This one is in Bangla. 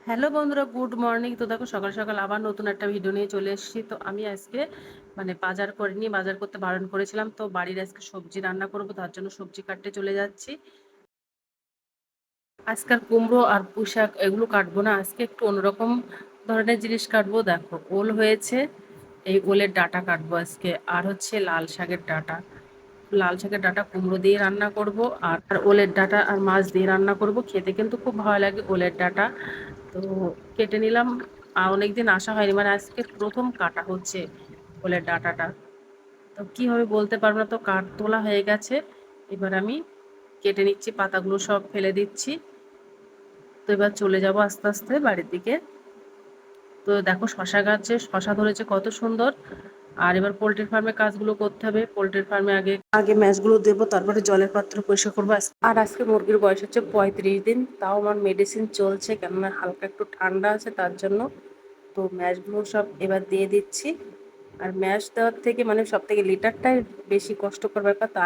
হ্যালো বন্ধুরা, গুড মর্নিং। তো দেখো সকাল সকাল আবার নতুন একটা ভিডিও নিয়ে চলে এসেছি। তো আমি আজকে বাজার করিনি, বাজার করতে বারণ করেছিলাম। তো বাড়ির আজকে সবজি রান্না করব, তার জন্য সবজি কাটতে চলে যাচ্ছি। আজকাল কুমড়ো আর পুঁই শাক এগুলো কাটবো না, আজকে একটু অন্যরকম ধরনের জিনিস কাটবো। দেখো ওল হয়েছে, এই ওলের ডাঁটা কাটবো আজকে। আর হচ্ছে লাল শাকের ডাঁটা, লাল শাকের ডাঁটা কুমড়ো দিয়ে রান্না করব। আর ওলের ডাঁটা আর মাছ দিয়ে রান্না করব। খেতে কিন্তু খুব ভালো লাগে ওলের ডাঁটা। তো কেটে নিলাম। আর অনেকদিন আসা হয়নি, আজকে প্রথম কাটা হচ্ছে ওলের ডাঁটাটা। তো কি হবে বলতে পারবো না। তো কাঠ তোলা হয়ে গেছে, এবার আমি কেটে নিচ্ছি, পাতাগুলো সব ফেলে দিচ্ছি। তো এবার চলে যাব আস্তে আস্তে বাড়ির দিকে। তো দেখো শশা গাছে শশা ধরেছে কত সুন্দর। আর এবার পোল্ট্রি ফার্মে কাজগুলো করতে হবে। পোল্ট্রি ফার্মে আগে আগে ম্যাচগুলো দেবো, তারপরে জলের পাত্র পরিষ্কার করবো। আর আজকে মুরগির বয়স হচ্ছে 35 দিন। তাও আমার মেডিসিন চলছে, কেননা হালকা একটু ঠান্ডা আছে তার জন্য। তো ম্যাশগুলো সব এবার দিয়ে দিচ্ছি। আর ম্যাশ দেওয়ার থেকে সব থেকে লিটারটাই বেশি কষ্টকর ব্যাপার। তো